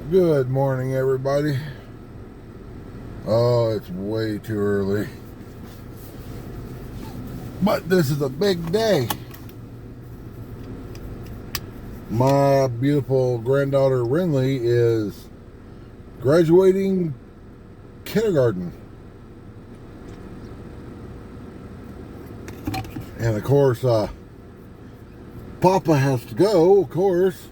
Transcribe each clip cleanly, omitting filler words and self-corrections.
Good morning, everybody. Oh, it's way too early. But this is a big day. My beautiful granddaughter Wrenly is graduating kindergarten. And of course, Papa has to go, of course.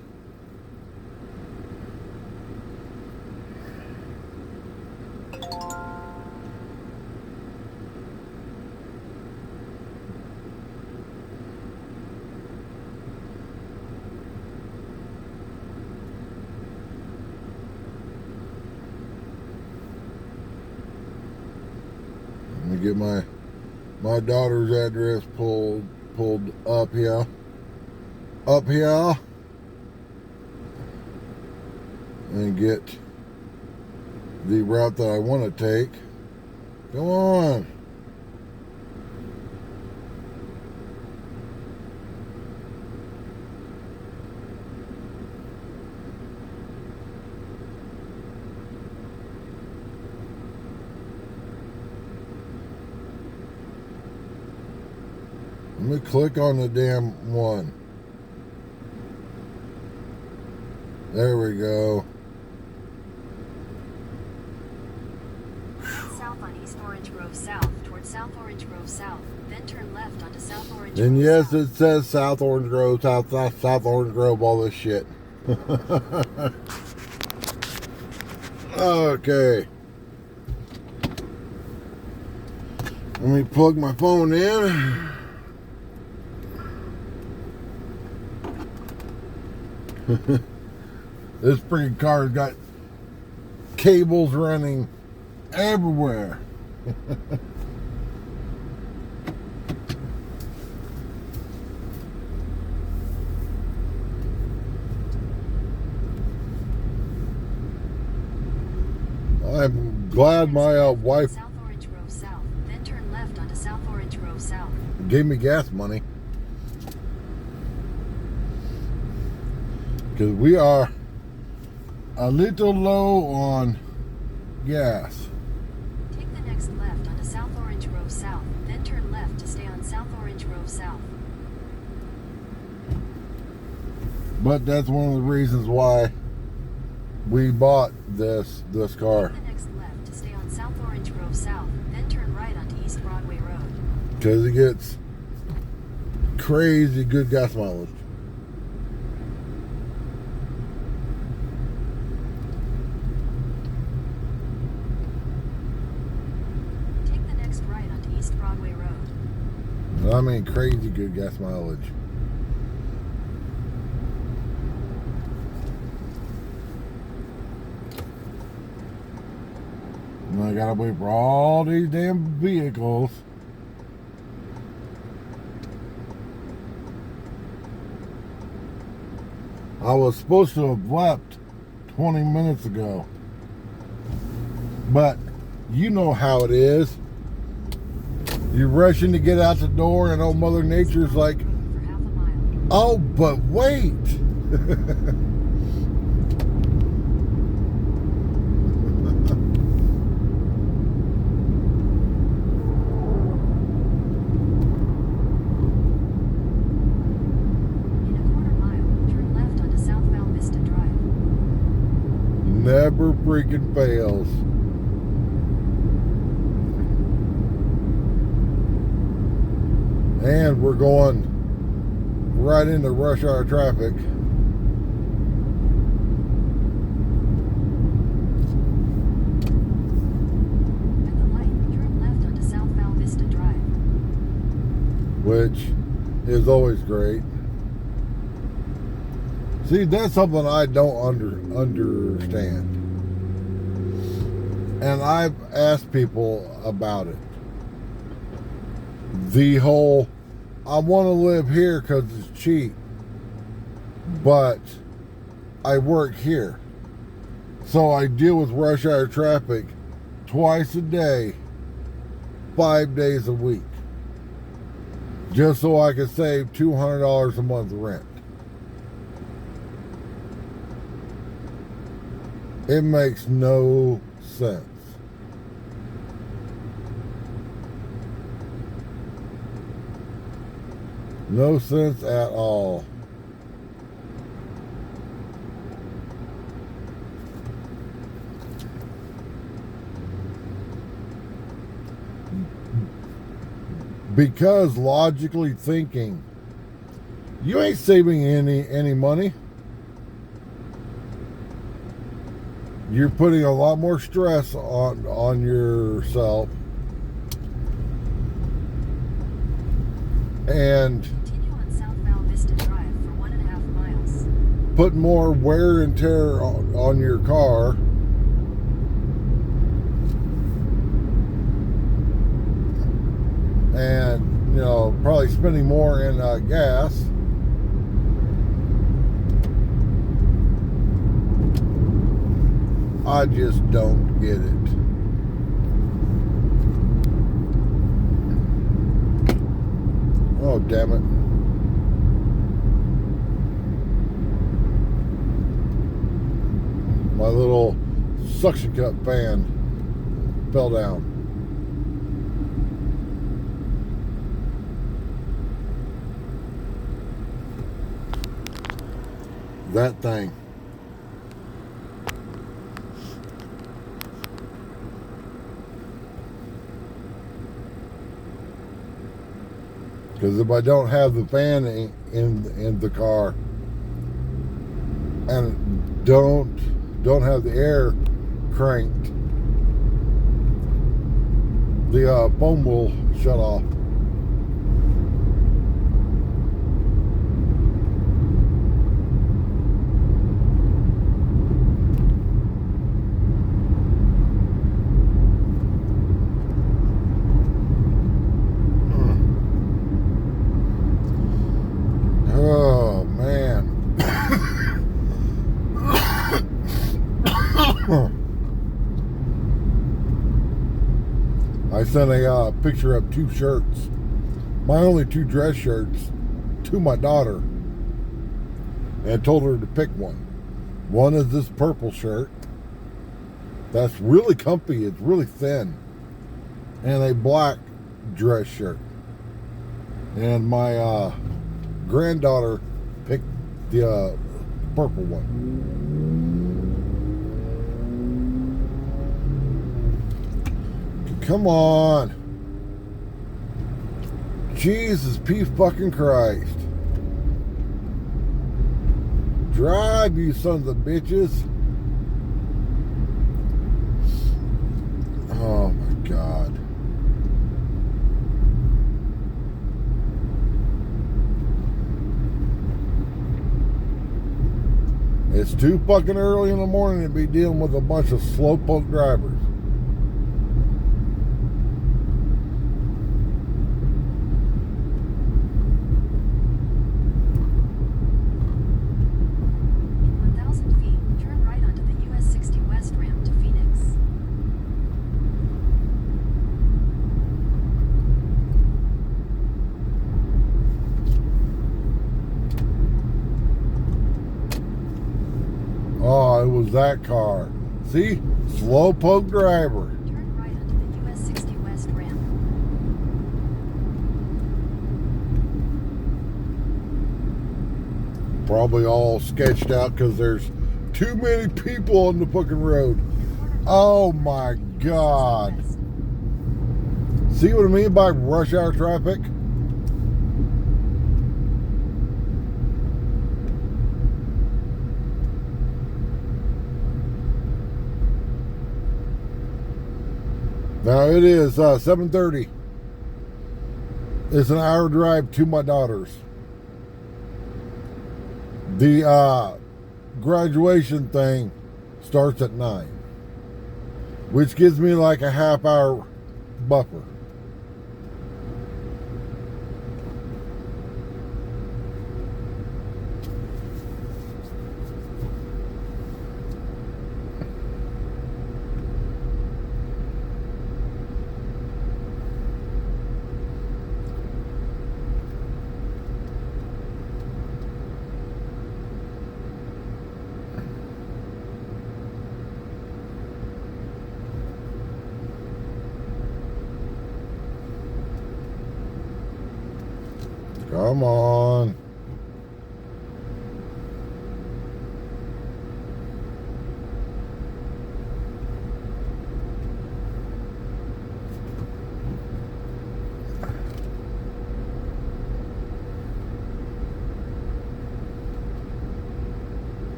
Let me get my daughter's address pulled up here. And get the route that I want to take. Come on. Let me click on the damn one. There we go. South on East Orange Grove South, towards South Orange Grove South, then turn left onto South Orange Grove. And yes, South. it says South Orange Grove, South Orange Grove, all this shit. Okay. Let me plug my phone in. This freaking car's got cables running everywhere. I'm glad my wife South Orange Grove South, then turn left onto South Orange Grove South. gave me gas money. Because we are a little low on gas. Take the next left onto South Orange Grove South, then turn left to stay on South Orange Grove South. But that's one of the reasons why we bought this car. Take the next left to stay on South Orange Grove South, then turn right onto East Broadway Road. Because it gets crazy good gas mileage. Take the next right onto East Broadway Road. I mean crazy good gas mileage. And I gotta wait for all these damn vehicles. I was supposed to have left 20 minutes ago. But you know how it is. You're rushing to get out the door and old Mother Nature's like, For half a mile. oh, but wait. Never freaking fails. And we're going right into rush hour traffic. At the light, turn left onto South Val Vista Drive. Which is always great. See, that's something I don't understand. And I've asked people about it. The whole, I want to live here because it's cheap, but I work here. So I deal with rush hour traffic twice a day, 5 days a week. Just so I could save $200 a month rent. It makes no sense. No sense at all. Because logically thinking, you ain't saving any money. You're putting a lot more stress on yourself. And Continue on South Val Vista Drive for 1.5 miles. put more wear and tear on your car. And, you know, probably spending more in gas. I just don't get it. Oh, damn it. My little suction cup fan fell down. That thing. Because if I don't have the fan in the car and don't have the air cranked, the foam will shut off. Oh, man. I sent a picture of 2 shirts, my only 2 dress shirts, to my daughter, and told her to pick one. One is this purple shirt. That's really comfy. It's really thin. And a black dress shirt. And my granddaughter picked the purple one. Come on. Jesus P fucking Christ. Drive, you sons of bitches. Oh my God. It's too fucking early in the morning to be dealing with a bunch of slowpoke drivers. In 1,000 feet, turn right onto the US 60 West ramp to Phoenix. Oh, it was that car. See? Slowpoke driver. Turn right onto the US 60 West ramp. Probably all sketched out because there's too many people on the fucking road. Oh my God. See what I mean by rush hour traffic? Now it is 7:30. It's an hour drive to my daughter's. The graduation thing starts at 9, which gives me like a half hour buffer. Come on.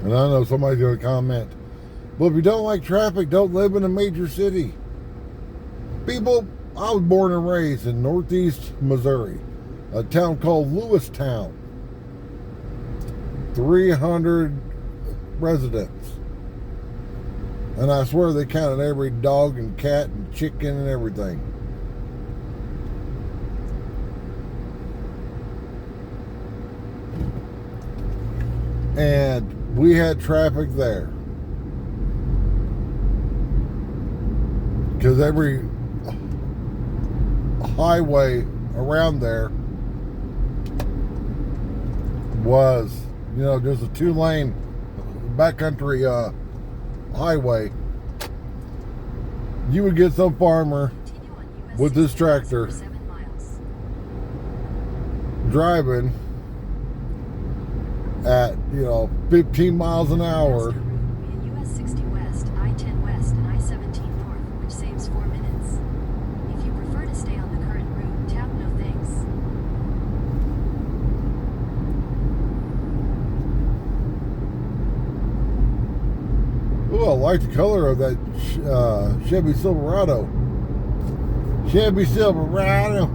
And I know somebody's going to comment, well, if you don't like traffic, don't live in a major city. People, I was born and raised in northeast Missouri, a town called Lewistown. 300 residents. And I swear they counted every dog and cat and chicken and everything. And we had traffic there. Because every highway around there was, just a 2-lane backcountry highway. You would get some farmer with this tractor driving at 15 miles an hour. US 60 West, I-10 West, and I-17 North, which saves 4 minutes. If you prefer to stay on the current route, tap no thanks. Ooh, I like the color of that Chevy Silverado. Chevy Silverado.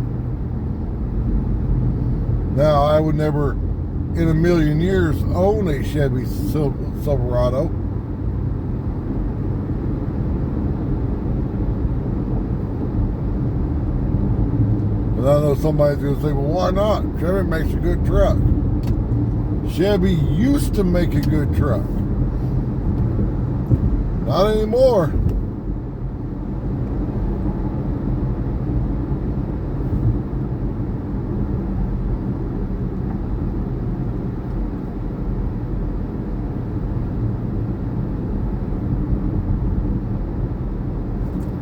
Now, I would never in a million years own a Chevy Silverado. And I know somebody's going to say, well, why not? Chevy makes a good truck. Chevy used to make a good truck. Not anymore.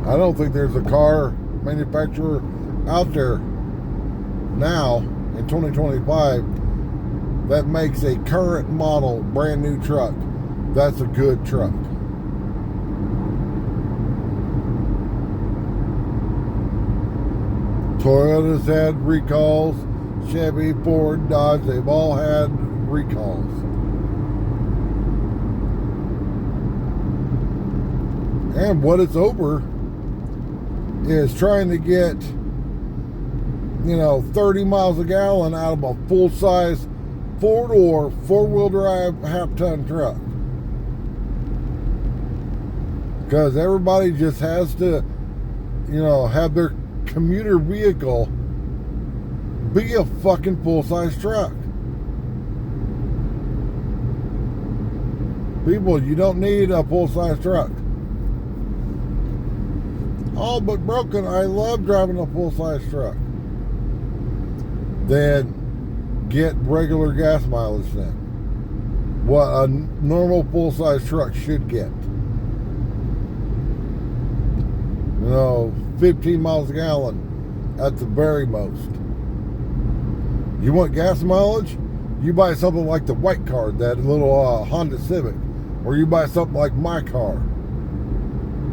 I don't think there's a car manufacturer out there now in 2025 that makes a current model brand new truck that's a good truck. Toyota's had recalls, Chevy, Ford, Dodge, they've all had recalls. And what it's over is trying to get 30 miles a gallon out of a full-size 4-door, 4-wheel drive, half-ton truck. Because everybody just has to, have their commuter vehicle be a fucking full-size truck. People, you don't need a full-size truck. All but broken. I love driving a full-size truck. Then get regular gas mileage then. What a normal full-size truck should get. 15 miles a gallon at the very most. You want gas mileage? You buy something like the white car, that little Honda Civic. Or you buy something like my car.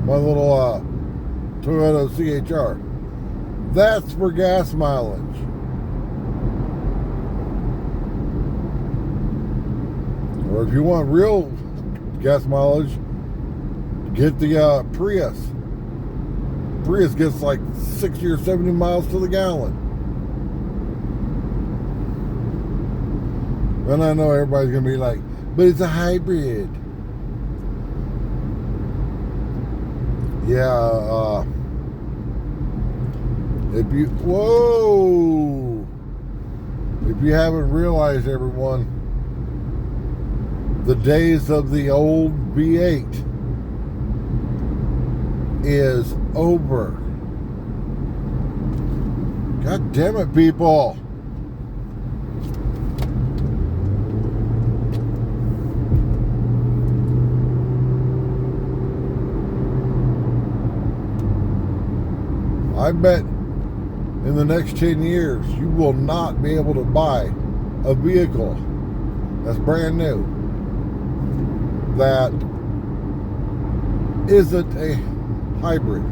My little Toyota CHR. That's for gas mileage. Or if you want real gas mileage, get the Prius. Prius gets like 60 or 70 miles to the gallon. And I know everybody's going to be like, but it's a hybrid. Yeah, if you haven't realized, everyone, the days of the old V8 is over. God damn it, people. I bet in the next 10 years, you will not be able to buy a vehicle that's brand new that isn't a hybrid.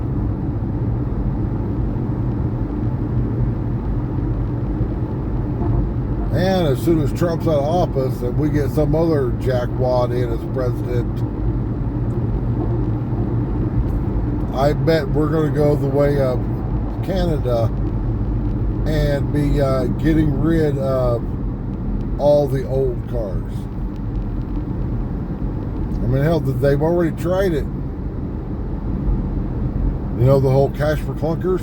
And as soon as Trump's out of office and we get some other jackwad in as president, I bet we're going to go the way of Canada and be getting rid of all the old cars. I mean, hell, they've already tried it. You know, the whole cash for clunkers?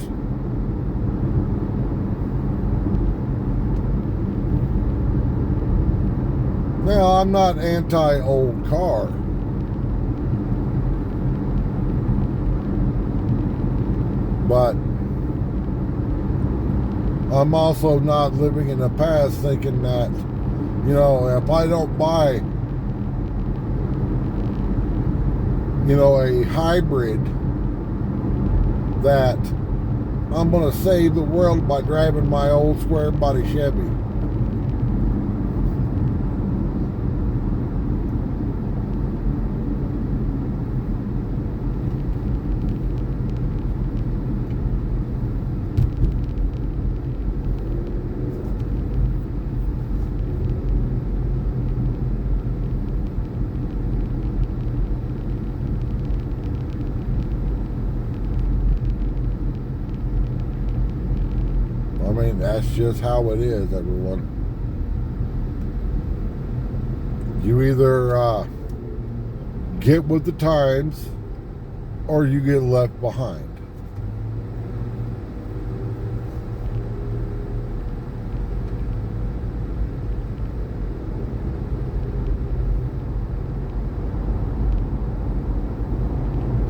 Now, I'm not anti-old car. But I'm also not living in the past thinking that, you know, if I don't buy, you know, a hybrid, that I'm going to save the world by driving my old square body Chevy. I mean, that's just how it is, everyone. You either get with the times or you get left behind.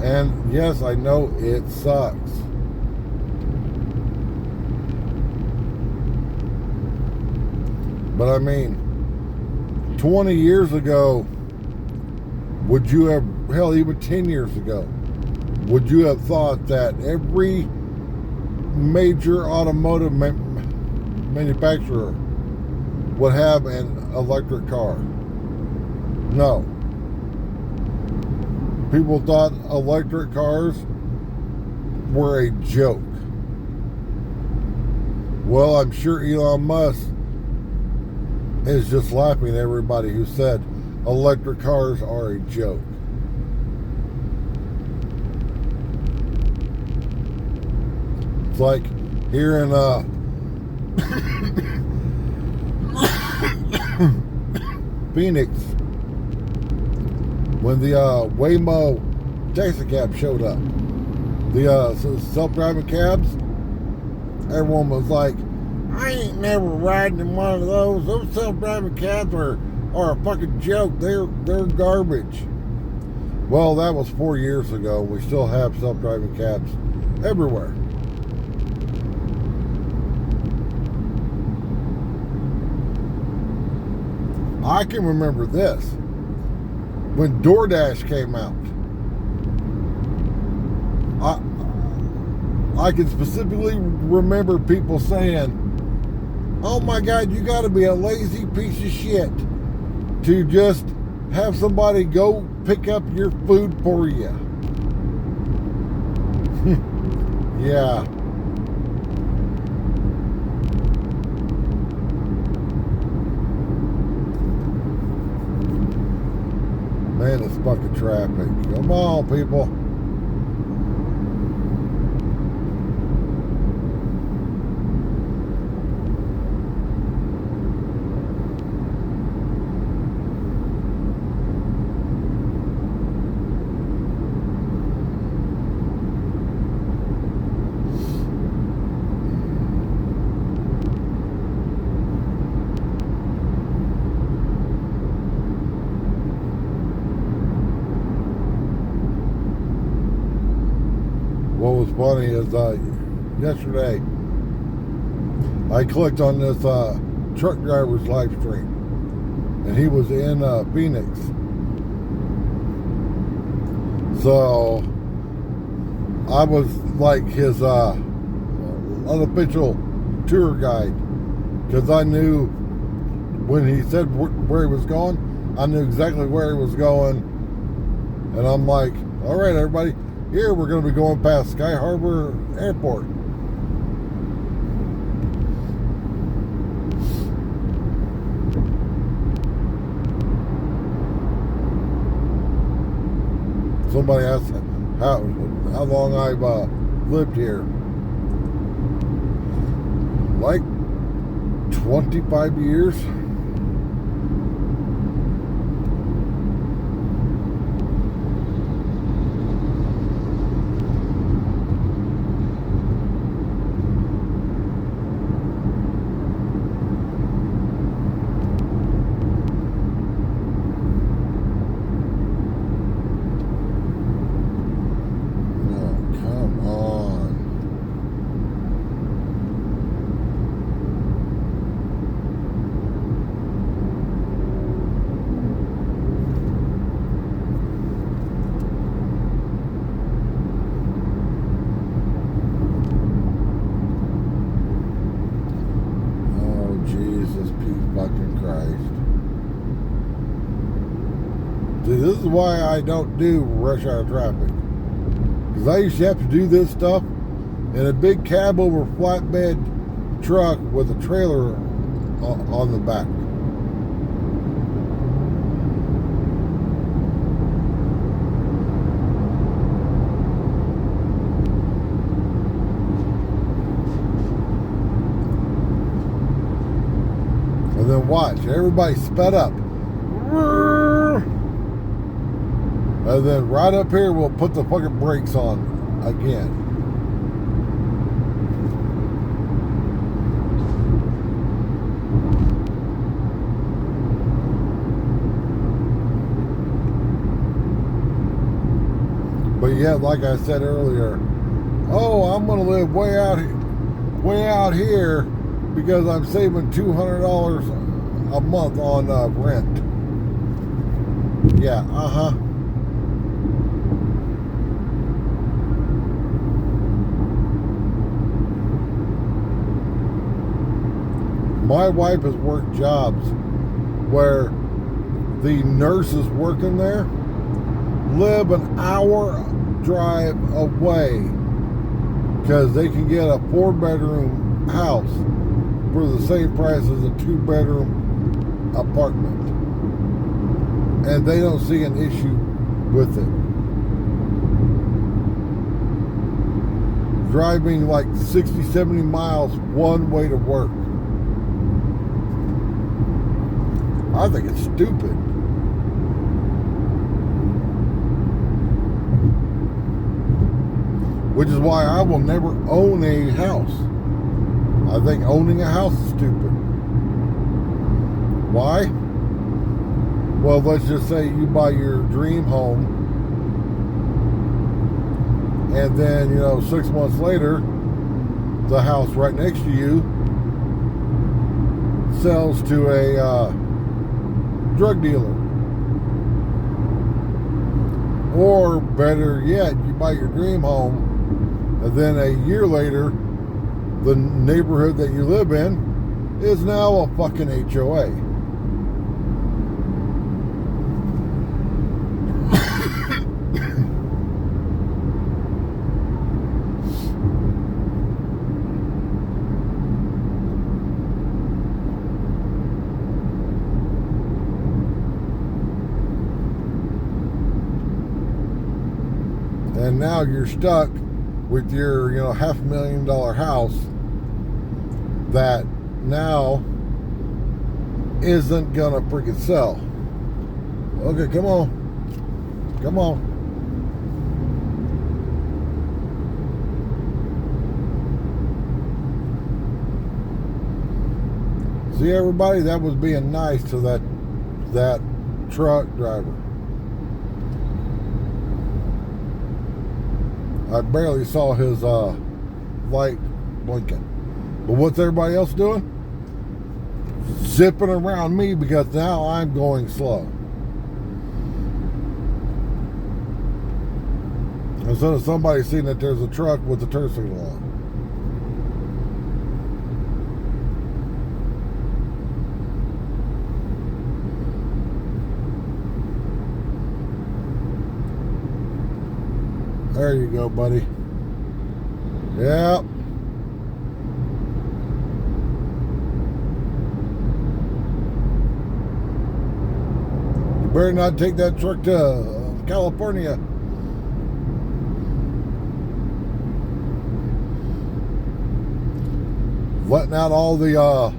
And yes, I know it sucks. But I mean, 20 years ago, would you have, hell, even 10 years ago, would you have thought that every major automotive manufacturer would have an electric car? No. People thought electric cars were a joke. Well, I'm sure Elon Musk is just laughing at everybody who said electric cars are a joke. It's like here in Phoenix, when the Waymo taxi cab showed up, the self-driving cabs, everyone was like, I ain't never riding in one of those. Those self-driving cabs are a fucking joke. They're garbage. Well, that was 4 years ago. We still have self-driving cabs everywhere. I can remember this. When DoorDash came out, I can specifically remember people saying, oh my God, you gotta be a lazy piece of shit to just have somebody go pick up your food for you. Yeah. Man, it's fucking traffic. Come on, people. What was funny is yesterday I clicked on this truck driver's live stream, and he was in Phoenix. So I was like his unofficial tour guide, because I knew when he said where he was going, I knew exactly where he was going, and I'm like, all right, everybody, here we're going to be going past Sky Harbor Airport. Somebody asked how long I've lived here. Like 25 years. This is why I don't do rush hour traffic. Because I used to have to do this stuff in a big cab over flatbed truck with a trailer on the back. And then watch, everybody sped up. And then right up here, we'll put the fucking brakes on again. But yet, like I said earlier, oh, I'm gonna live way out here because I'm saving $200 a month on rent. Yeah, My wife has worked jobs where the nurses working there live an hour drive away because they can get a 4-bedroom house for the same price as a 2-bedroom apartment. And they don't see an issue with it. Driving like 60, 70 miles one way to work. I think it's stupid. Which is why I will never own a house. I think owning a house is stupid. Why? Well, let's just say you buy your dream home, and then, 6 months later, the house right next to you sells to a drug dealer. Or better yet, you buy your dream home, and then a year later, the neighborhood that you live in is now a fucking HOA. And now you're stuck with your, $500,000 house that now isn't gonna freaking sell. Okay, come on. Come on. See, everybody, that was being nice to that truck driver. I barely saw his light blinking. But what's everybody else doing? Zipping around me because now I'm going slow. Instead of somebody seeing that there's a truck with the turn signal on. There you go, buddy. Yep. You better not take that truck to California. Letting out all the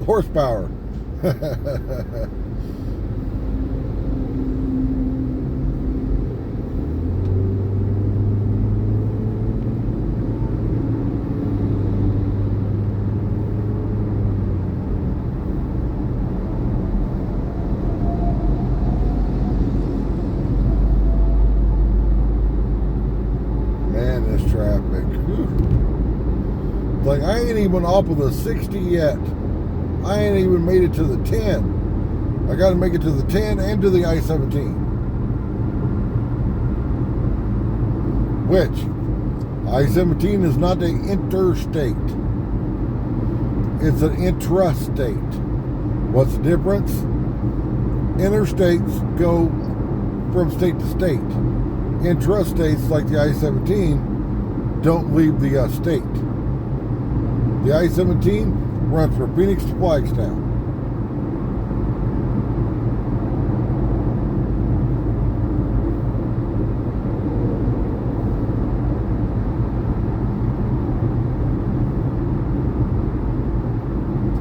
horsepower. Man, this traffic. Whew. Like, I ain't even off of the 60 yet. I ain't even made it to the 10. I got to make it to the 10 and to the I-17. Which, I-17 is not an interstate. It's an intrastate. What's the difference? Interstates go from state to state. Intrastates, like the I-17, don't leave the state. The I-17 runs from Phoenix to Flagstaff.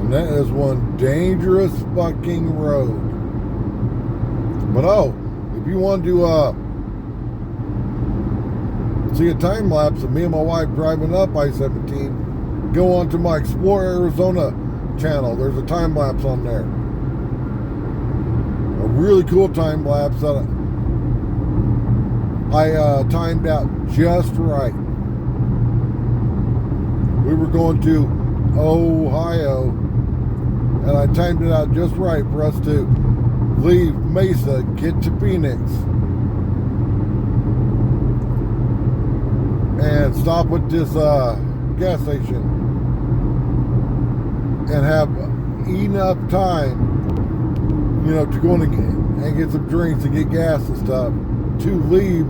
And that is one dangerous fucking road. But if you want to see a time lapse of me and my wife driving up I-17, go on to my Explore Arizona channel. There's a time lapse on there. A really cool time lapse that I timed out just right. We were going to Ohio, and I timed it out just right for us to leave Mesa, get to Phoenix, and stop at this gas station and have enough time, to go in and get some drinks and get gas and stuff to leave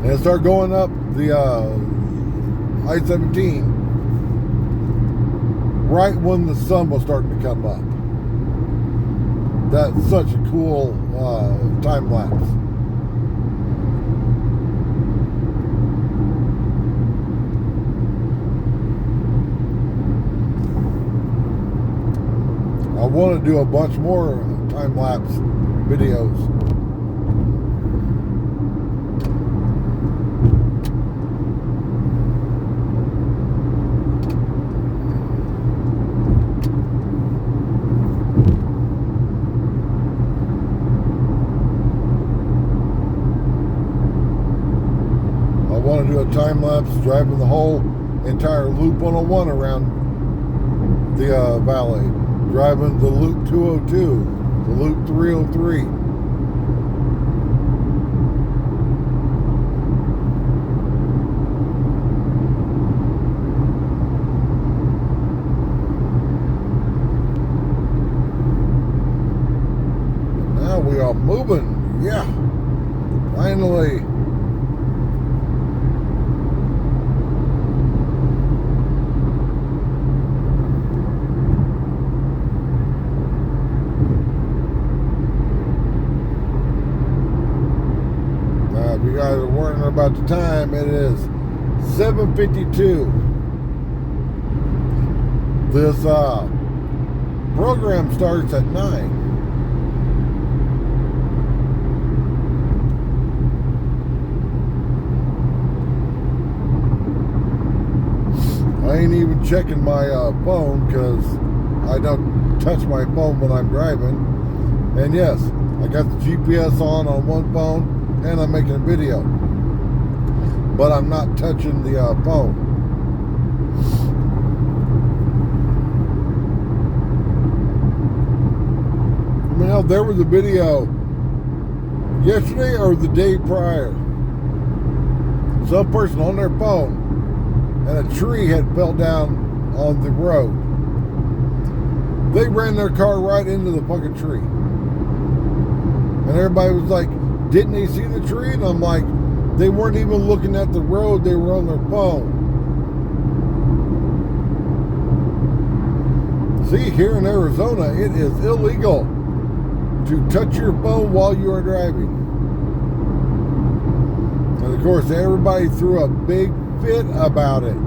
and start going up the I-17 right when the sun was starting to come up. That's such a cool time lapse. I want to do a bunch more time-lapse videos. I want to do a time-lapse driving the whole entire Loop 101 around the valley. Driving the Loop 202, the Loop 303. Now we are moving. Yeah. Finally. If you guys are wondering about the time, it is 7:52. This program starts at 9. I ain't even checking my phone because I don't touch my phone when I'm driving. And yes, I got the GPS on one phone and I'm making a video. But I'm not touching the phone. There was a video yesterday or the day prior. Some person on their phone and a tree had fell down on the road. They ran their car right into the fucking tree. And everybody was like, didn't they see the tree? And I'm like, they weren't even looking at the road, they were on their phone. See, here in Arizona, it is illegal to touch your phone while you are driving. And of course, everybody threw a big fit about it.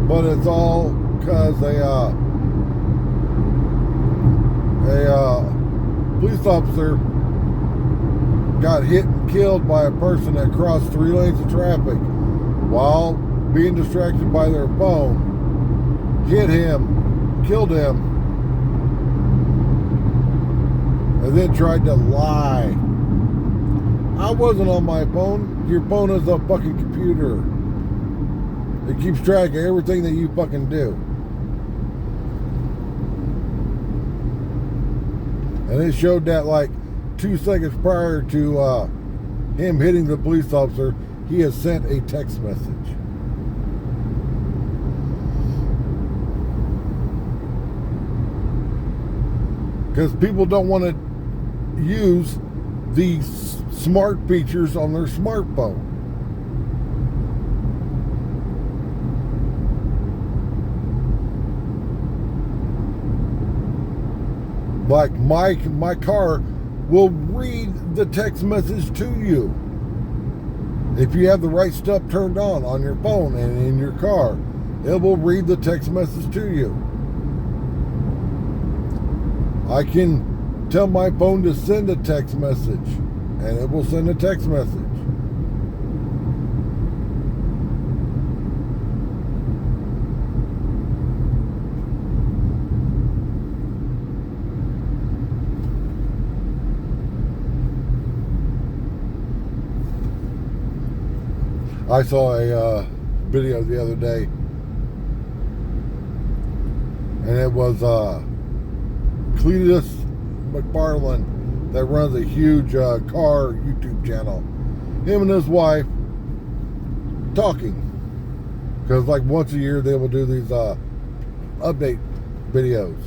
But it's all because a police officer got hit and killed by a person that crossed 3 lanes of traffic while being distracted by their phone, hit him, killed him, and then tried to lie. I wasn't on my phone. Your phone is a fucking computer. It keeps track of everything that you fucking do. And it showed that like 2 seconds prior to him hitting the police officer, he has sent a text message. Because people don't want to use these smart features on their smartphone. Like my car will read the text message to you. If you have the right stuff turned on your phone and in your car, it will read the text message to you. I can tell my phone to send a text message, and it will send a text message. I saw a video the other day, and it was Cletus McFarland that runs a huge car YouTube channel. Him and his wife talking, because like once a year they will do these update videos,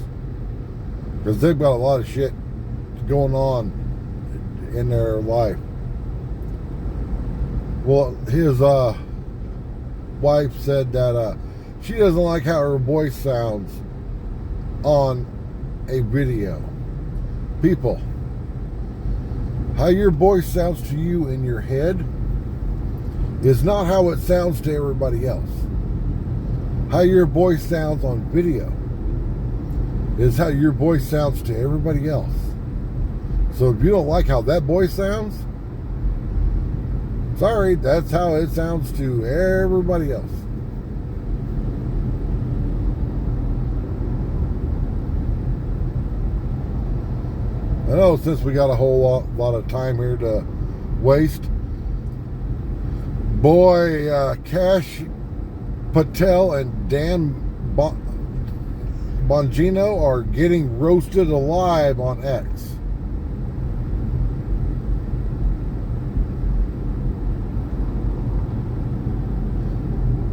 because they've got a lot of shit going on in their life. Well, his wife said that she doesn't like how her voice sounds on a video. People, how your voice sounds to you in your head is not how it sounds to everybody else. How your voice sounds on video is how your voice sounds to everybody else. So if you don't like how that voice sounds, sorry, that's how it sounds to everybody else. I know since we got a whole lot of time here to waste, boy, Cash Patel and Dan Bongino are getting roasted alive on X.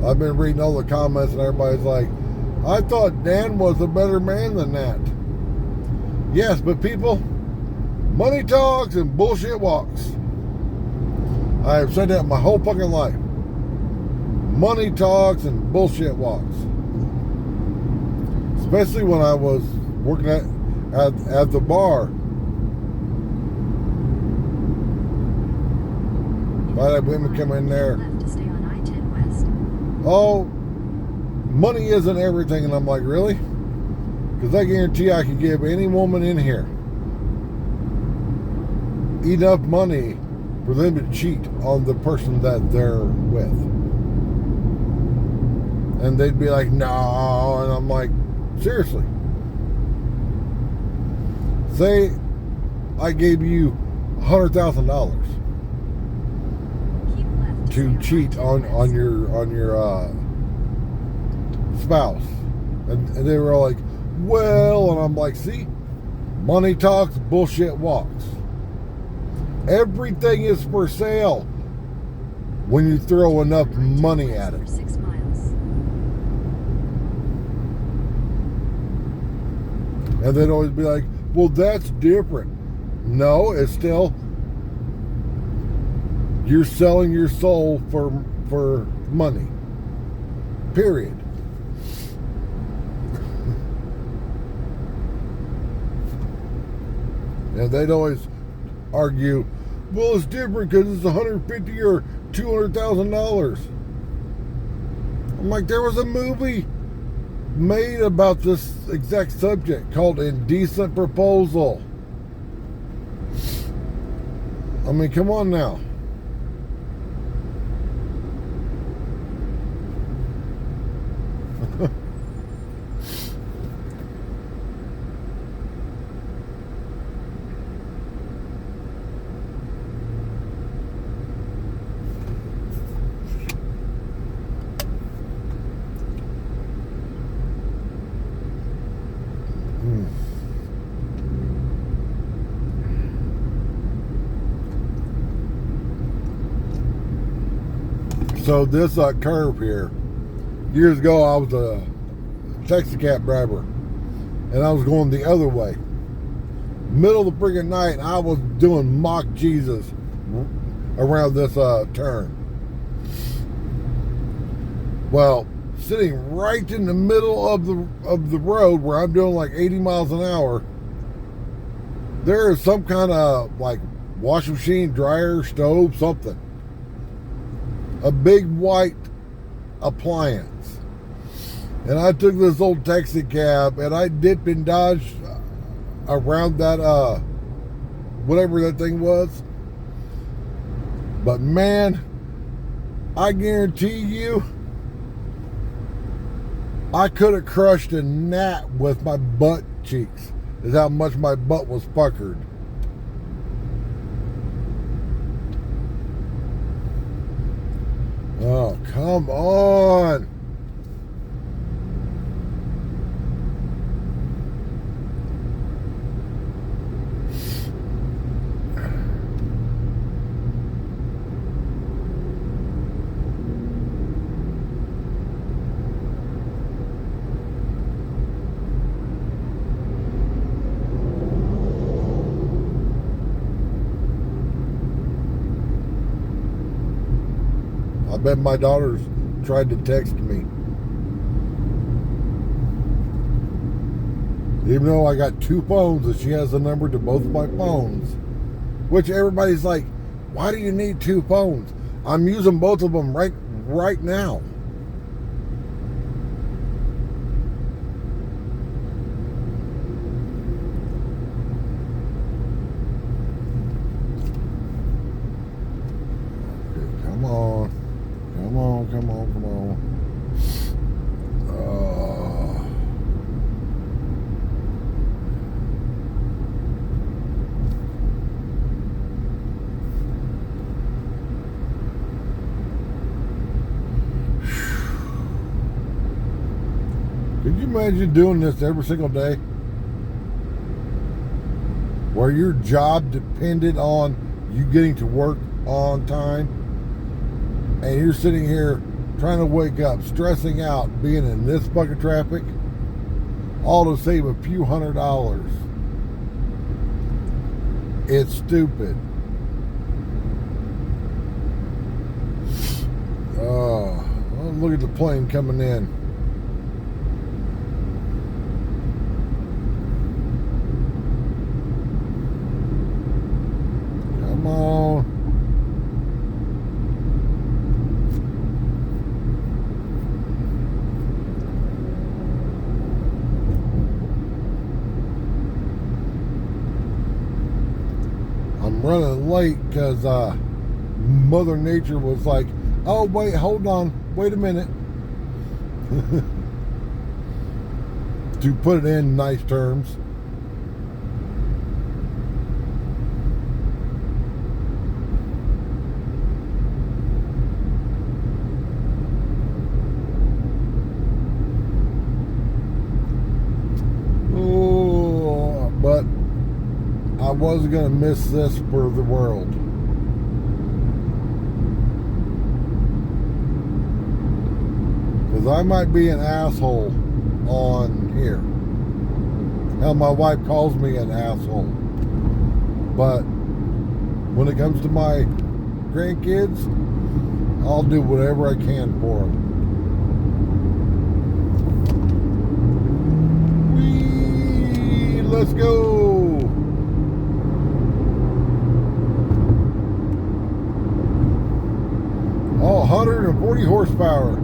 I've been reading all the comments and everybody's like, I thought Dan was a better man than that. Yes, but people, money talks and bullshit walks. I have said that my whole fucking life. Money talks and bullshit walks. Especially when I was working at the bar. I had women come in there. Oh, money isn't everything. And I'm like, really? Because I guarantee I can give any woman in here enough money for them to cheat on the person that they're with. And they'd be like, no. And I'm like, seriously. Say I gave you $100,000 to cheat on your spouse, and they were all like, well, and I'm like, see, money talks, bullshit walks. Everything is for sale when you throw enough money at it. And they'd always be like, well, that's different. No, it's still, you're selling your soul for money. Period. And they'd always argue, well, it's different because it's $150,000 or $200,000. I'm like, there was a movie made about this exact subject called Indecent Proposal. I mean, come on now. So this curve here, years ago I was a taxi cab driver and I was going the other way. Middle of the freaking night, I was doing mock Jesus around this turn. Well, sitting right in the middle of the road where I'm doing like 80 miles an hour, there is some kind of like washing machine, dryer, stove, something. A big white appliance. And I took this old taxi cab and I dipped and dodged around that whatever that thing was. But man, I guarantee you I could have crushed a gnat with my butt cheeks. Is how much my butt was puckered. Oh, come on. I bet my daughters tried to text me. Even though I got two phones and she has the number to both of my phones. Which everybody's like, why do you need two phones? I'm using both of them right now. Okay, come on. Come on, come on, come on. Could you imagine doing this every single day? Where your job depended on you getting to work on time? And you're sitting here trying to wake up, stressing out, being in this bucket traffic, all to save a few $100s. It's stupid. Oh, look at the plane coming in. Come on. I'm running late because Mother Nature was like, oh, wait, hold on, wait a minute. To put it in nice terms. Oh, but I wasn't going to miss this for the world. Because I might be an asshole on here. Hell, my wife calls me an asshole. But when it comes to my grandkids, I'll do whatever I can for them. Whee! Let's go! Oh, 140 horsepower.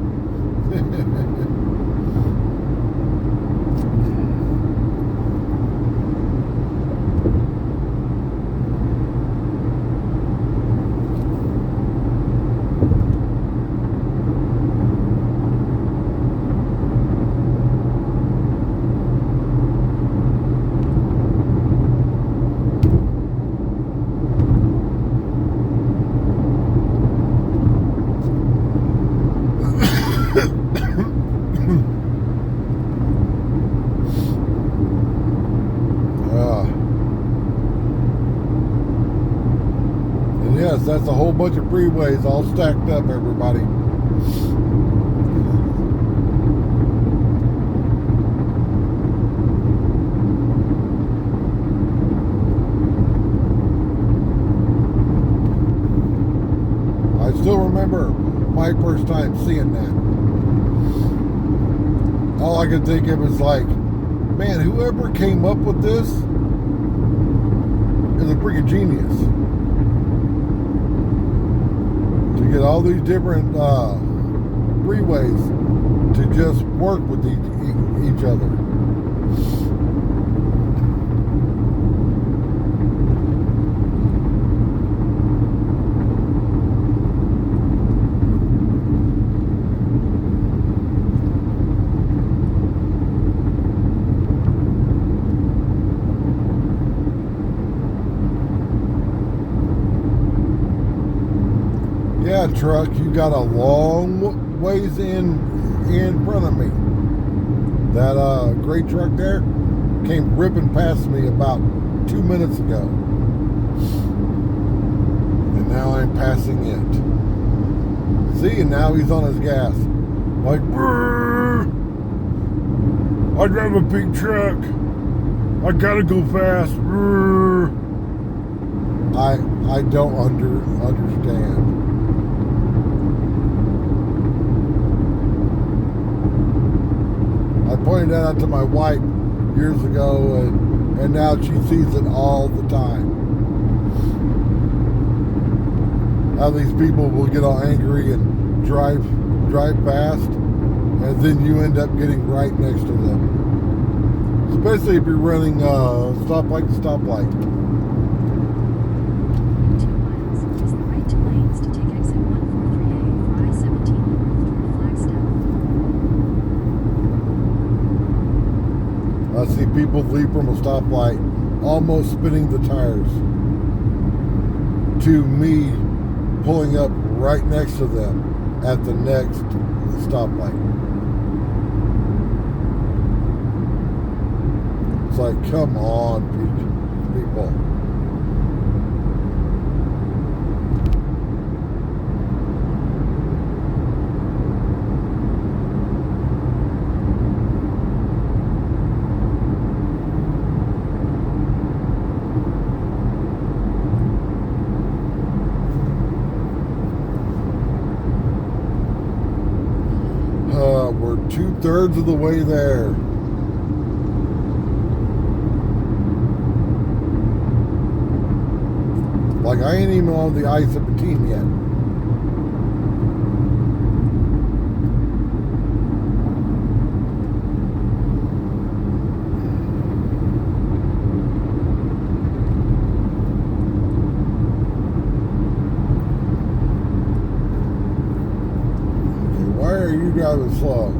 Yes, that's a whole bunch of freeways all stacked up, everybody. I still remember my first time seeing that. All I could think of was like, man, whoever came up with this is a freaking genius. To get all these different freeways to just work with each other. Yeah, truck, you got a long ways in front of me. That gray truck there came ripping past me about 2 minutes ago. And now I'm passing it. See, and now he's on his gas. Like, brrr, I drive a big truck. I gotta go fast. Brrr. I don't understand. I pointed that out to my wife years ago, and now she sees it all the time. How these people will get all angry and drive fast, and then you end up getting right next to them. Especially if you're running stoplight to stoplight. 2 miles. Use the right two lanes to take exit 143A for I-17 north toward Flagstaff. I see people leave from a stoplight almost spinning the tires to me pulling up right next to them at the next stoplight. It's like, come on, people. We're 2/3 of the way there. Like, I ain't even on the I-17 yet. Okay, why are you driving slow?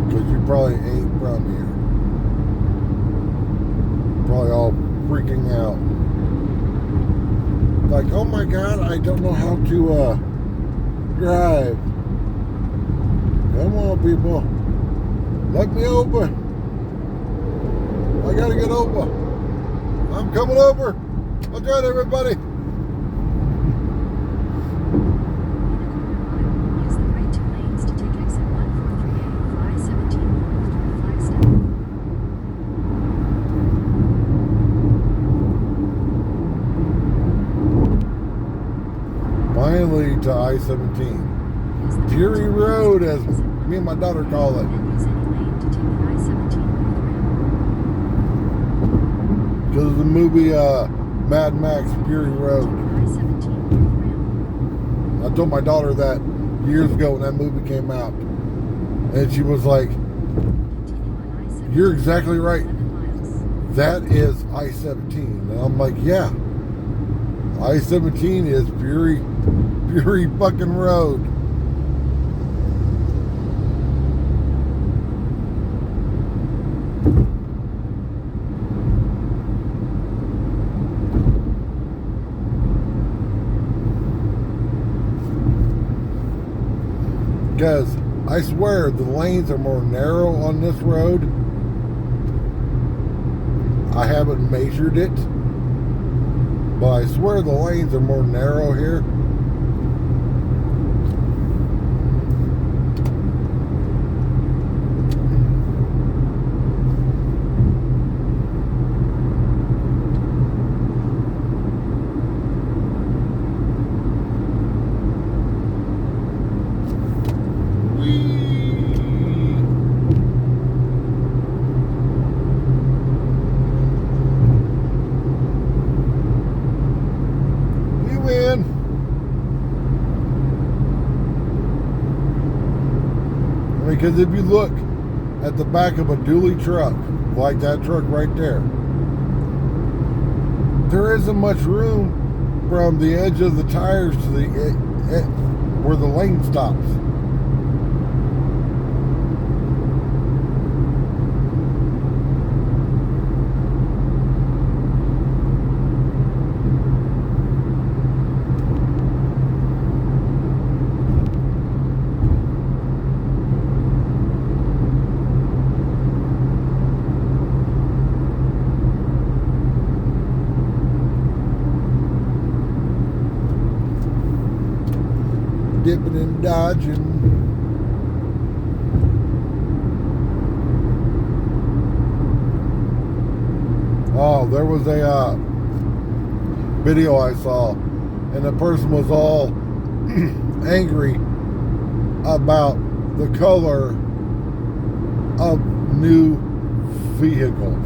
Because you probably ain't from here. Probably all freaking out. Like, oh my God, I don't know how to drive. Come on, people. Let me over. I gotta get over. I'm coming over. Watch out, everybody. Use the right two lanes to take exit 143A for I-17 north toward Flagstaff. get to I-17. Use the Fury turns Road, as exit me and my daughter call it. Then use any lane to take the I-17 north ramp. Because of the movie Mad Max Fury Road. Take the I-17 north ramp. I told my daughter that years ago when that movie came out. And she was like, Continue on I-17 you're exactly right. 11 miles. That is I-17. And I'm like, yeah. I-17 is Fury fucking Road. Because I swear the lanes are more narrow on this road. I haven't measured it, but I swear the lanes are more narrow here. Because if you look at the back of a dually truck, like that truck right there, there isn't much room from the edge of the tires to the where the lane stops. Dipping and dodging. Oh, there was a video I saw, and the person was all angry about the color of new vehicles.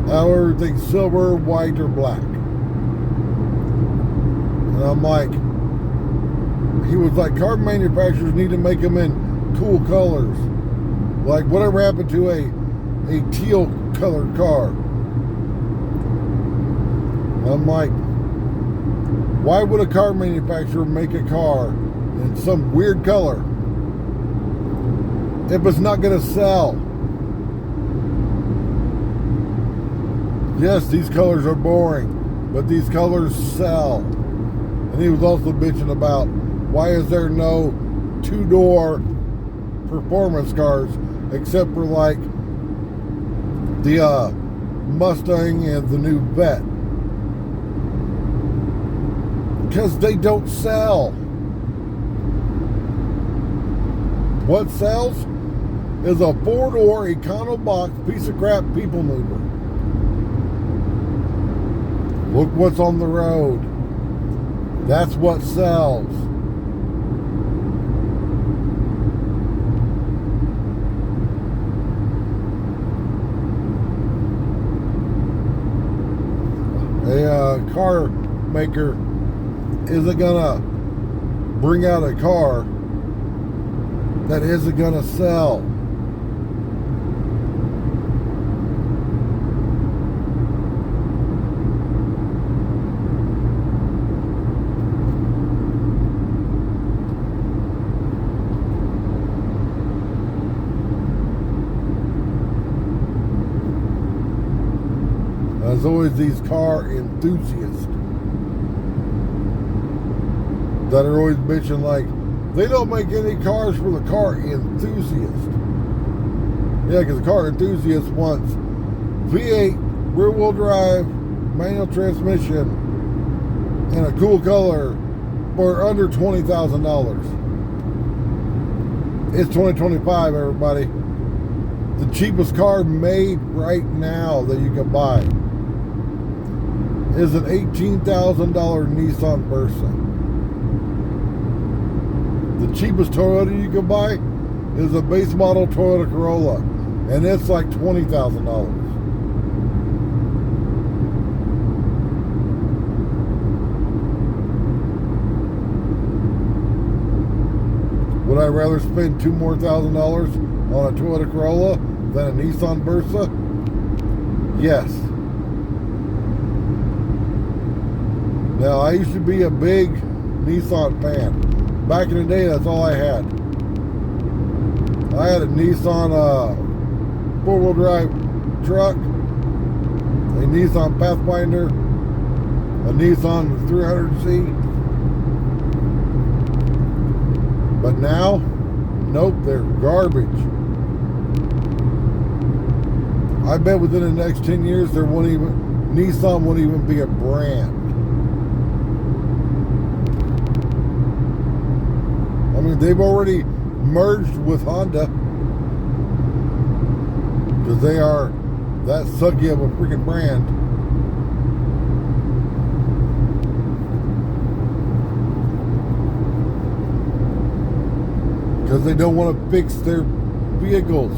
Everything silver, white, or black. And I'm like, he was like, car manufacturers need to make them in cool colors. Like whatever happened to a teal colored car. And I'm like, why would a car manufacturer make a car in some weird color if it's not going to sell? Yes, these colors are boring, but these colors sell. And he was also bitching about, why is there no two-door performance cars except for like the Mustang and the new Vet? Because they don't sell. What sells is a four-door Econobox piece of crap people mover. Look what's on the road. That's what sells. A car maker isn't gonna bring out a car that isn't gonna sell. There's always these car enthusiasts that are always bitching like, they don't make any cars for the car enthusiast. Yeah, because the car enthusiast wants V8, rear-wheel drive, manual transmission, in a cool color for under $20,000. It's 2025, everybody. The cheapest car made right now that you can buy is an $18,000 Nissan Versa. The cheapest Toyota you can buy is a base model Toyota Corolla, and it's like $20,000. Would I rather spend $2,000 more on a Toyota Corolla than a Nissan Versa? Yes. Now, I used to be a big Nissan fan. Back in the day, that's all I had. I had a Nissan four-wheel drive truck, a Nissan Pathfinder, a Nissan 300Z. But now, nope, they're garbage. I bet within the next 10 years, Nissan won't even be a brand. I mean, they've already merged with Honda because they are that sucky of a freaking brand. Because they don't want to fix their vehicles.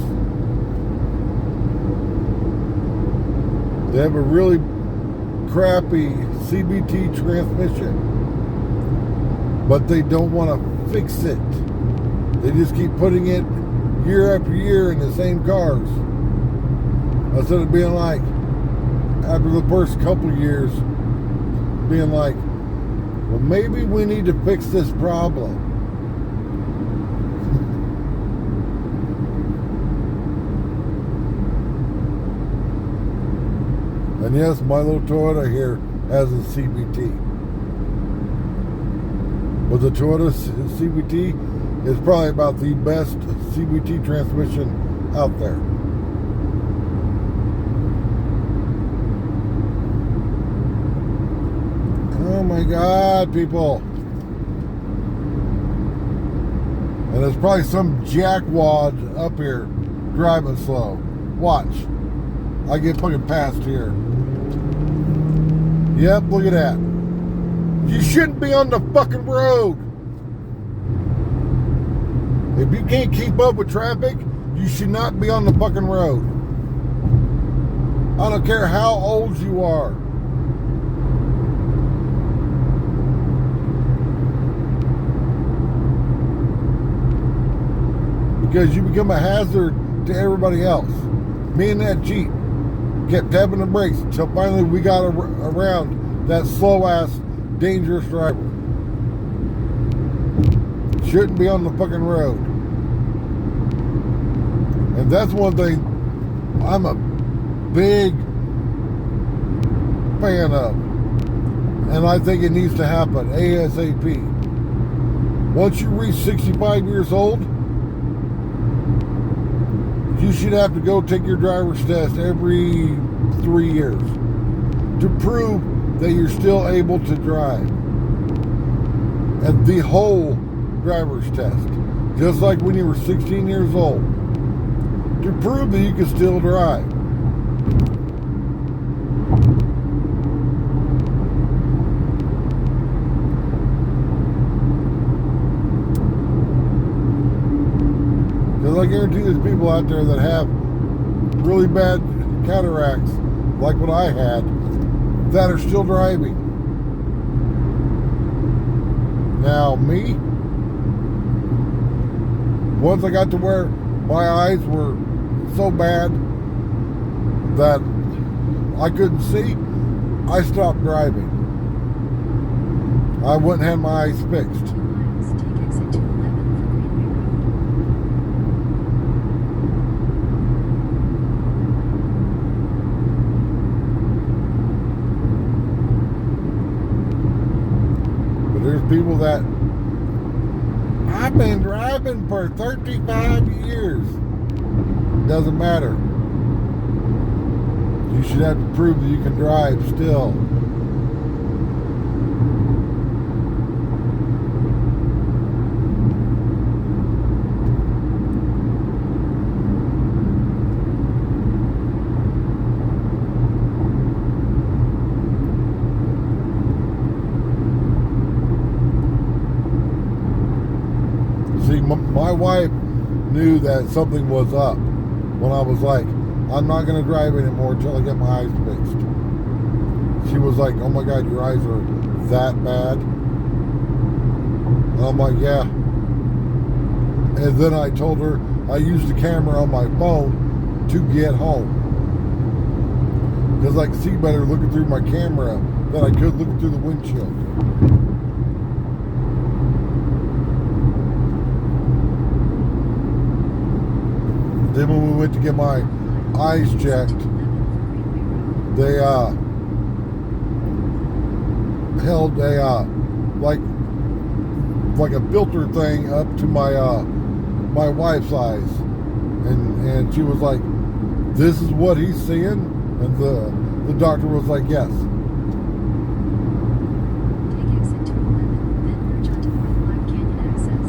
They have a really crappy CVT transmission, but they don't want to fix it. They just keep putting it year after year in the same cars. Instead of being like, after the first couple years, being like, well, maybe we need to fix this problem. And yes, my little Toyota here has a CVT. But the Toyota CVT is probably about the best CVT transmission out there. Oh my God, people. And there's probably some jackwad up here driving slow. Watch. I get fucking past here. Yep, look at that. You shouldn't be on the fucking road. If you can't keep up with traffic, you should not be on the fucking road. I don't care how old you are. Because you become a hazard to everybody else. Me and that Jeep kept tapping the brakes until finally we got around that slow-ass, dangerous driver. Shouldn't be on the fucking road. And that's one thing I'm a big fan of. And I think it needs to happen ASAP. Once you reach 65 years old, you should have to go take your driver's test every 3 years to prove that you're still able to drive. And the whole driver's test, just like when you were 16 years old, to prove that you can still drive. Because I guarantee there's people out there that have really bad cataracts, like what I had, that are still driving. Now, me, once I got to where my eyes were so bad that I couldn't see, I stopped driving. I went and had my eyes fixed. 2 miles, take exit 211 for Greenway Road. But there's people that, I've been driving for 35 years. Doesn't matter. You should have to prove that you can drive still. my wife knew that something was up when I was like, I'm not going to drive anymore until I get my eyes fixed. She was like, oh my God, your eyes are that bad? And I'm like, yeah. And then I told her I used the camera on my phone to get home. Because I could see better looking through my camera than I could looking through the windshield. Then when we went to get my eyes checked, they held a like a filter thing up to my wife's eyes, and she was like, "This is what he's seeing," and the doctor was like, "Yes." Take exit 211, then merge onto North Black Canyon access.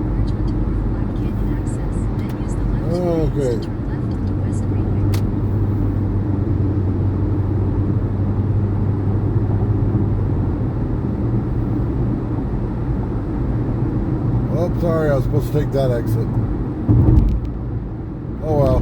Merge onto North Black Canyon access, then use the left two lanes Okay. to turn left onto West Greenway Road. Oh, sorry, I was supposed to take that exit. Oh well.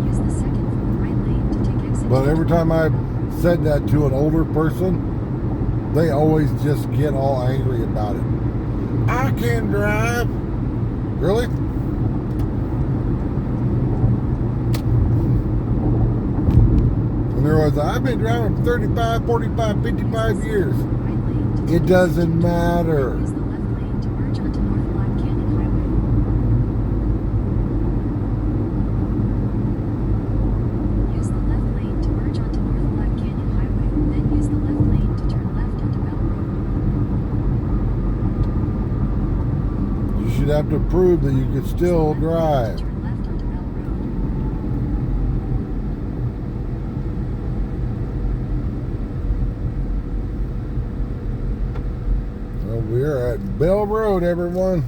Use the second from the right lane to take exit. But every time I said that to an older person, they always just get all angry about it. I can drive. Really? And they're always like, I've been driving for 35, 45, 55 years. Right lane to It take doesn't exit. matter. Use the left lane to merge onto North Black Canyon Highway. Use the left lane to merge onto North Black Canyon Highway, then use the left lane to turn left onto Bell Road. You should have to prove that you can still drive. Turn left onto Bell Road. Well, we're at Bell Road, everyone.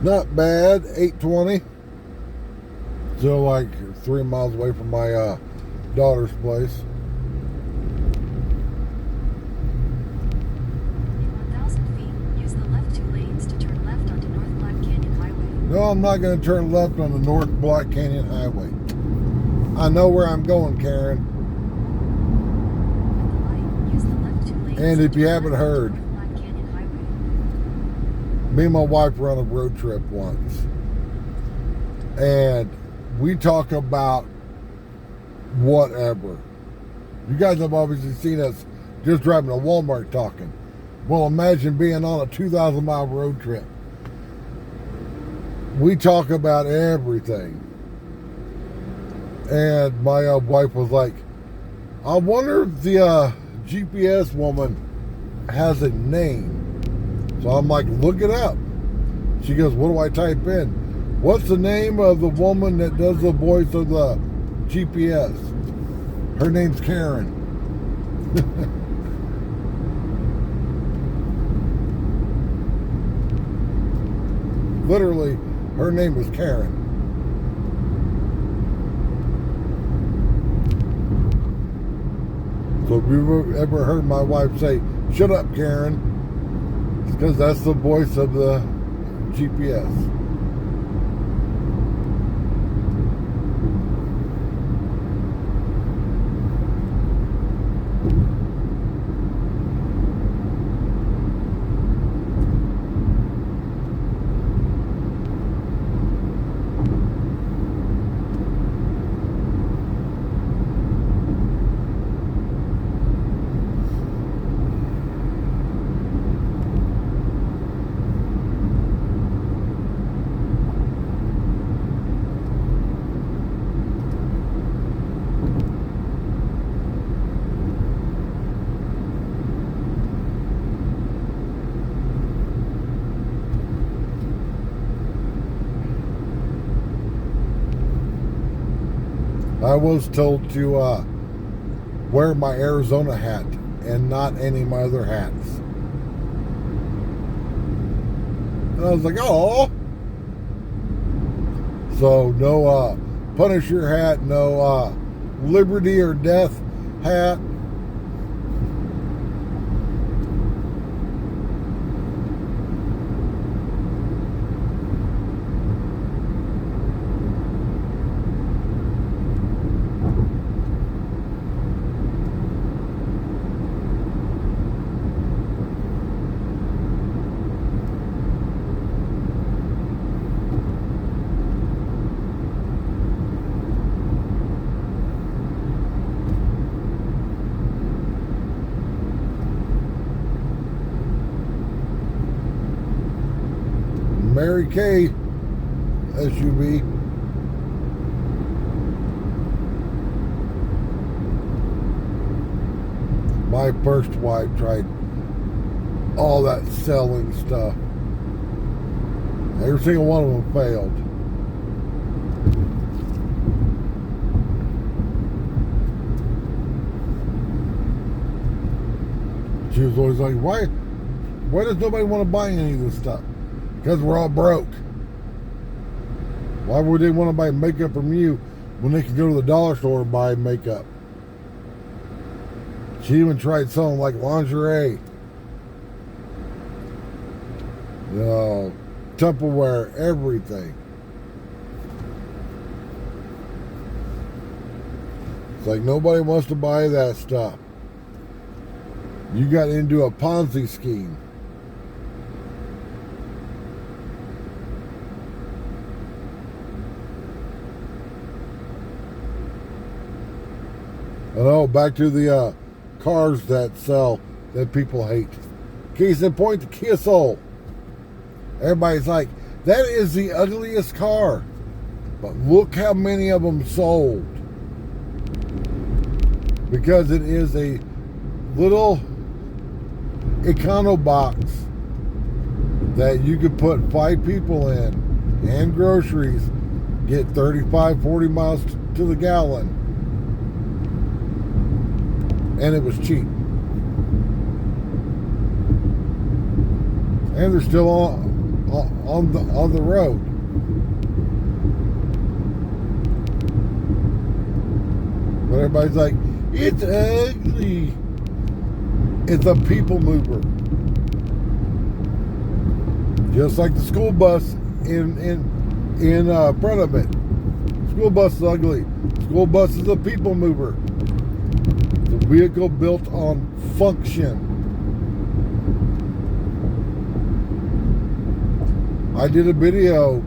Not bad. 8:20. Still like 3 miles away from my daughter's place. In 1,000 feet, use the left two lanes to turn left onto North Black Canyon Highway. No, I'm not going to turn left on the North Black Canyon Highway. I know where I'm going, Karen. At the light, use the left two lanes And to if you turn haven't left onto heard, North Black Canyon Highway. me and my wife were on a road trip once. And we talk about whatever. You guys have obviously seen us just driving to Walmart talking. Well, imagine being on a 2,000 mile road trip. We talk about everything. And my wife was like, I wonder if the GPS woman has a name. So I'm like, look it up. She goes, what do I type in? What's the name of the woman that does the voice of the GPS? Her name's Karen. Literally, her name is Karen. So if you've ever heard my wife say, shut up, Karen, it's because that's the voice of the GPS. I was told to wear my Arizona hat and not any of my other hats. And I was like, oh. So no Punisher hat, no Liberty or Death hat. Mary Kay SUV. My first wife tried all that selling stuff. Every single one of them failed. She was always like, why does nobody want to buy any of this stuff? Because we're all broke. Why would they want to buy makeup from you when they can go to the dollar store and buy makeup? She even tried selling like lingerie. You know, Tupperware, everything. It's like nobody wants to buy that stuff. You got into a Ponzi scheme. Oh, back to the cars that sell that people hate. Case in point, the Kia Soul. Everybody's like, that is the ugliest car. But look how many of them sold. Because it is a little econo box that you could put 5 people in and groceries, get 35, 40 miles to the gallon. And it was cheap. And they're still on the road. But everybody's like, it's ugly. It's a people mover. Just like the school bus in front of it. School bus is ugly. School bus is a people mover. The vehicle built on function. I did a video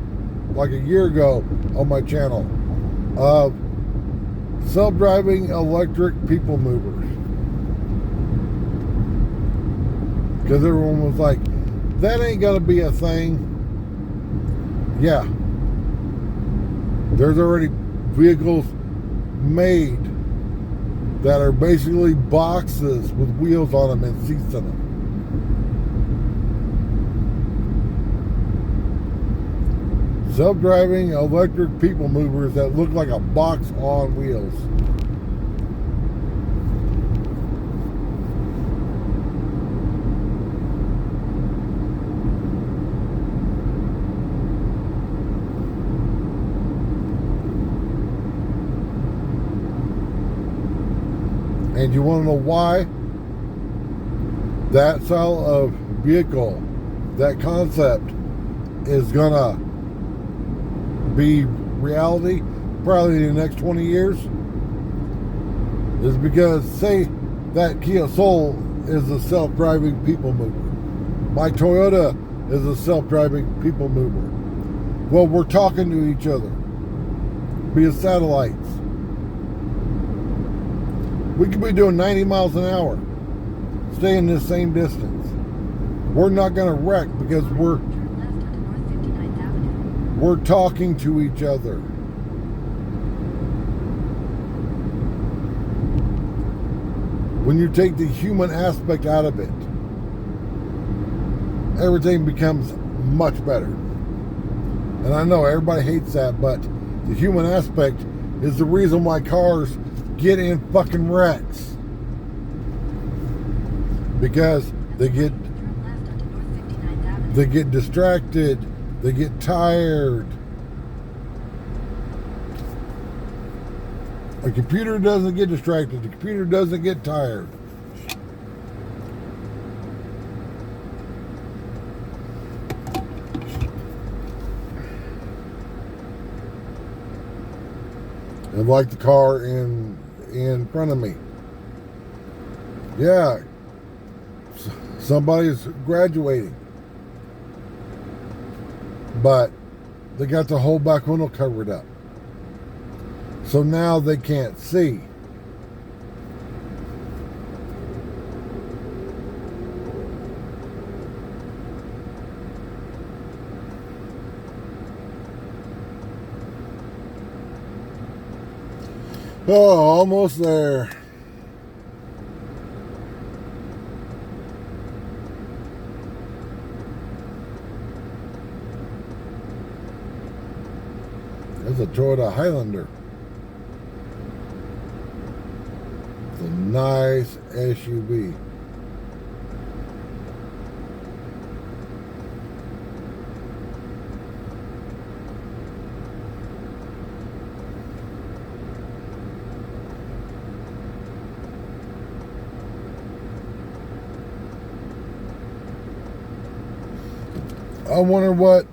like a year ago on my channel of self-driving electric people movers. Because everyone was like, that ain't gonna be a thing. Yeah. There's already vehicles made that are basically boxes with wheels on them and seats in them. Self-driving electric people movers that look like a box on wheels. And you want to know why? That style of vehicle, that concept is gonna be reality probably in the next 20 years, is because, say that Kia Soul is a self-driving people mover. My Toyota is a self-driving people mover. Well, we're talking to each other via satellites. We could be doing 90 miles an hour, staying the same distance. We're not going to wreck because we're talking to each other. When you take the human aspect out of it, everything becomes much better. And I know everybody hates that, but the human aspect is the reason why cars get in fucking wrecks. Because they get Turn left onto North 59th Avenue. they get distracted, they get tired. A computer doesn't get distracted, the computer doesn't get tired. And like the car in front of me. Yeah, somebody's graduating, but they got the whole back window covered up, so now they can't see. Oh, almost there. That's a Toyota Highlander. It's a nice SUV. I wonder what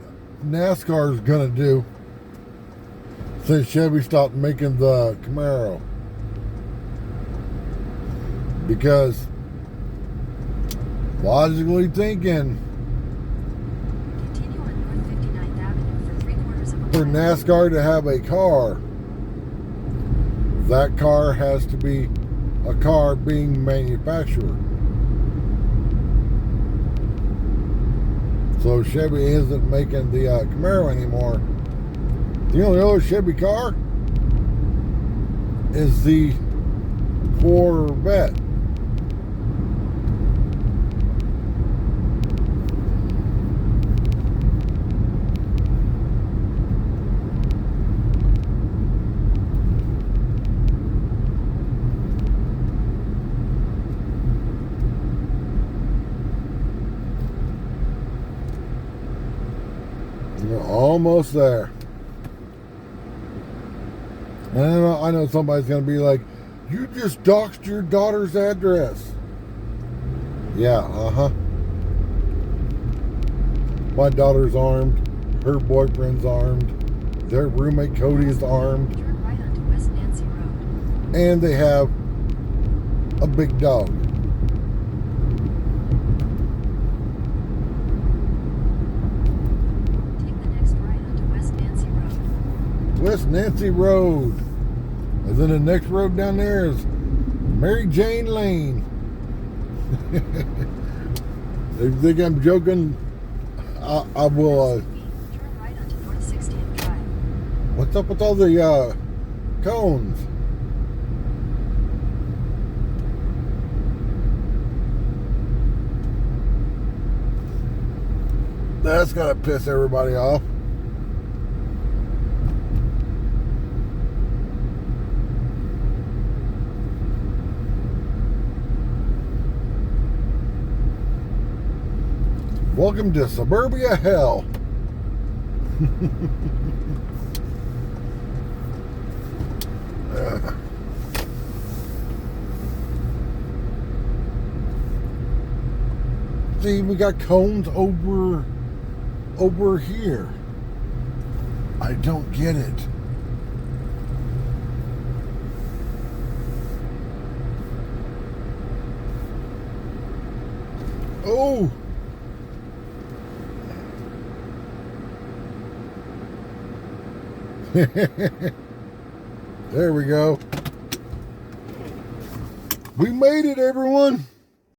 NASCAR is gonna do since Chevy stopped making the Camaro. Because logically thinking, Continue on North 59th Avenue for 3/4 of a for mile. NASCAR to have a car, that car has to be a car being manufactured. So Chevy isn't making the Camaro anymore. The only other Chevy car is the Corvette. We're almost there. And I know somebody's going to be like, you just doxed your daughter's address. Yeah, My daughter's armed. Her boyfriend's armed. Their roommate Cody's armed. Turn right onto West Nancy Road. And they have a big dog. Take the next right onto West Nancy Road. West Nancy Road. And then the next road down there is Mary Jane Lane. They think I'm joking. I will. Turn right onto North 60th Drive. What's up with all the cones? That's gotta piss everybody off. Welcome to suburbia hell. See, we got cones over here. I don't get it. Oh. There we go. We made it, everyone.